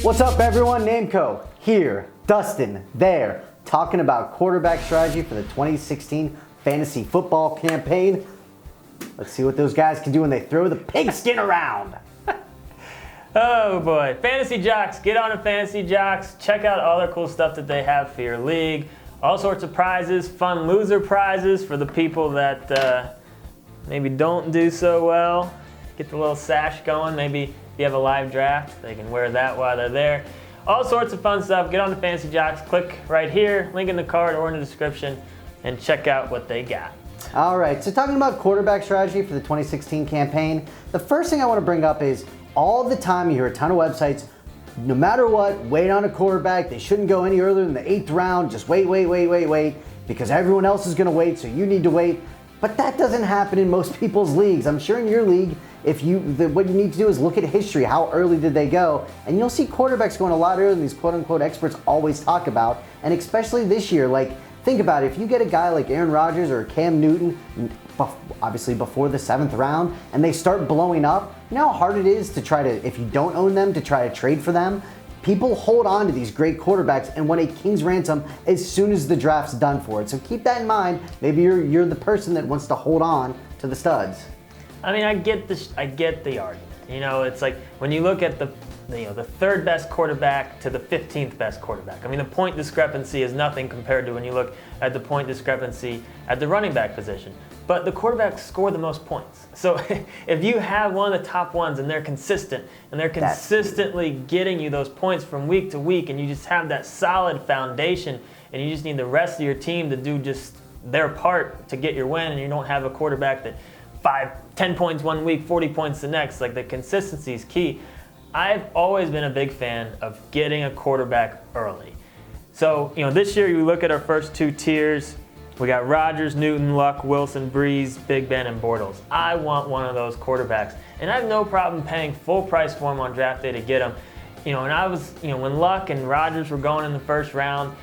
What's up, everyone? Nameco here, Dustin there, talking about quarterback strategy for the 2016 fantasy football campaign. Let's see what those guys can do when they throw the pigskin around. Oh boy, Fantasy Jocks, get on to Fantasy Jocks, check out all the cool stuff that they have for your league. All sorts of prizes, fun loser prizes for the people that maybe don't do so well. Get the little sash going, maybe if you have a live draft, they can wear that while they're there. All sorts of fun stuff. Get on to Fantasy Jocks, click right here, link in the card or in the description, and check out what they got. All right, so talking about quarterback strategy for the 2016 campaign, the first thing I want to bring up is all the time you hear a ton of websites, no matter what, wait on a quarterback. They shouldn't go any earlier than the 8th round. Just wait, because everyone else is going to wait, so you need to wait. But that doesn't happen in most people's leagues. I'm sure in your league, what you need to do is look at history. How early did they go? And you'll see quarterbacks going a lot earlier than these quote-unquote experts always talk about. And especially this year, like, think about it. If you get a guy like Aaron Rodgers or Cam Newton, obviously before the 7th round, and they start blowing up, you know how hard it is to try to, if you don't own them, to try to trade for them? People hold on to these great quarterbacks and want a king's ransom as soon as the draft's done for it. So keep that in mind. Maybe you're the person that wants to hold on to the studs. I mean, I get the argument. You know, it's like when you look at the third best quarterback to the 15th best quarterback. I mean, the point discrepancy is nothing compared to when you look at the point discrepancy at the running back position. But the quarterbacks score the most points. So if you have one of the top ones and they're consistent and they're consistently getting you those points from week to week, and you just have that solid foundation, and you just need the rest of your team to do just their part to get your win, and you don't have a quarterback that 10 points one week, 40 points the next, like the consistency is key. I've always been a big fan of getting a quarterback early. So, this year you look at our first two tiers. We got Rodgers, Newton, Luck, Wilson, Breeze, Big Ben, and Bortles. I want one of those quarterbacks. And I have no problem paying full price for them on draft day to get them. And I was, when Luck and Rodgers were going in the first round,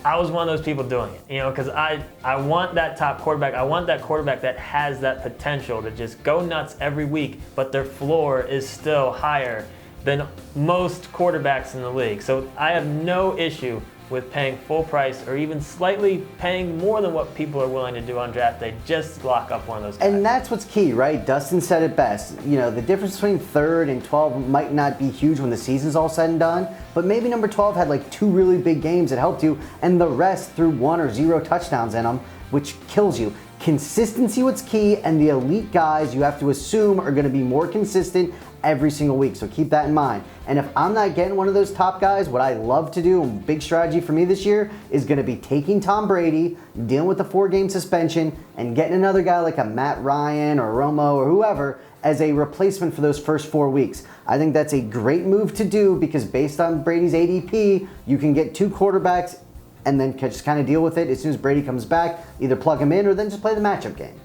I was one of those people doing it, because I want that top quarterback. I want that quarterback that has that potential to just go nuts every week, but their floor is still higher than most quarterbacks in the league. So I have no issue with paying full price or even slightly paying more than what people are willing to do on draft day just to lock up one of those guys. And that's what's key, right? Dustin said it best. The difference between 3rd and 12 might not be huge when the season's all said and done, but maybe number 12 had like 2 really big games that helped you, and the rest threw 1 or 0 touchdowns in them, which kills you. Consistency what's key, and the elite guys you have to assume are going to be more consistent every single week, so keep that in mind. And if I'm not getting one of those top guys, what I love to do, and big strategy for me this year, is going to be taking Tom Brady, dealing with the 4-game suspension, and getting another guy like a Matt Ryan or Romo or whoever as a replacement for those first 4 weeks. I think that's a great move to do, because based on Brady's ADP, you can get 2 quarterbacks and then just kind of deal with it as soon as Brady comes back. Either plug him in or then just play the matchup game.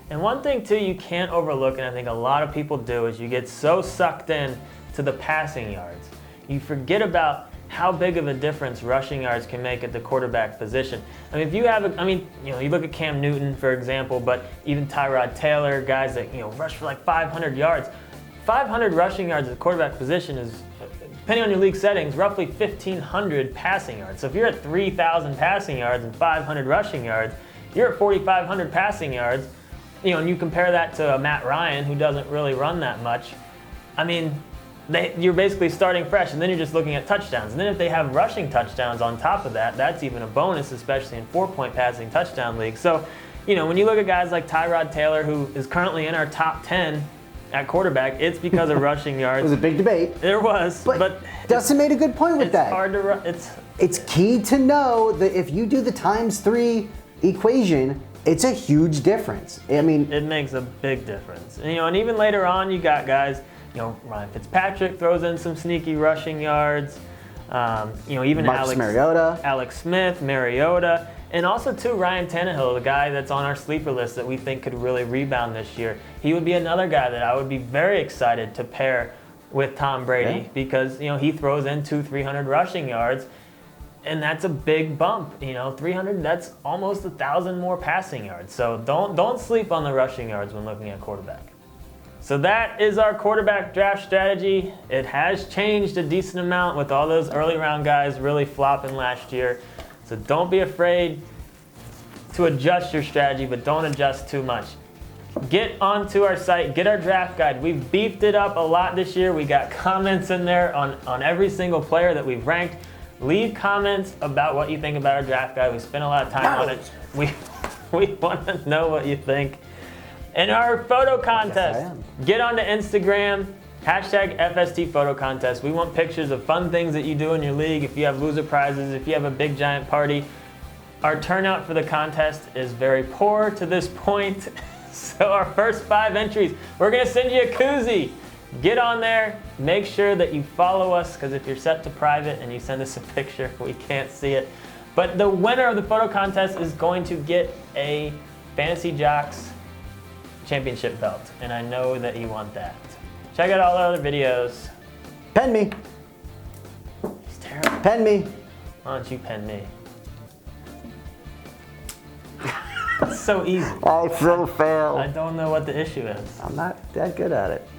And one thing, too, you can't overlook, and I think a lot of people do, is you get so sucked in to the passing yards. You forget about how big of a difference rushing yards can make at the quarterback position. I mean, if you have, you look at Cam Newton, for example, but even Tyrod Taylor, guys that, rush for like 500 yards. 500 rushing yards at the quarterback position is, depending on your league settings, roughly 1,500 passing yards. So if you're at 3,000 passing yards and 500 rushing yards, you're at 4,500 passing yards. And you compare that to a Matt Ryan who doesn't really run that much. I mean, you're basically starting fresh, and then you're just looking at touchdowns. And then if they have rushing touchdowns on top of that, that's even a bonus, especially in 4-point passing touchdown leagues. So, when you look at guys like Tyrod Taylor, who is currently in our top 10 at quarterback, it's because of rushing yards. It was a big debate. There was, but Dustin made a good point with that. It's hard to run. It's key to know that if you do the ×3 equation, it's a huge difference. I mean, it makes a big difference. And even later on, you got guys. Ryan Fitzpatrick throws in some sneaky rushing yards. Even Alex Smith, Mariota, and also too Ryan Tannehill, the guy that's on our sleeper list that we think could really rebound this year. He would be another guy that I would be very excited to pair with Tom Brady, because he throws in 200-300 rushing yards. And that's a big bump, 300, that's almost 1,000 more passing yards. So don't sleep on the rushing yards when looking at quarterback. So that is our quarterback draft strategy. It has changed a decent amount with all those early round guys really flopping last year. So don't be afraid to adjust your strategy, but don't adjust too much. Get onto our site, get our draft guide. We've beefed it up a lot this year. We got comments in there on every single player that we've ranked. Leave comments about what you think about our draft guide. We spent a lot of time on it. We want to know what you think. And our photo contest, get onto Instagram, hashtag FST photo contest. We want pictures of fun things that you do in your league. If you have loser prizes, if you have a big giant party. Our turnout for the contest is very poor to this point. So our first 5 entries, we're gonna send you a koozie. Get on there, make sure that you follow us, because if you're set to private and you send us a picture, we can't see it. But the winner of the photo contest is going to get a Fantasy Jocks championship belt, and I know that you want that. Check out all our other videos. Pen me. He's terrible. Pen me. Why don't you pen me? It's so easy. I so fail. I don't know what the issue is. I'm not that good at it.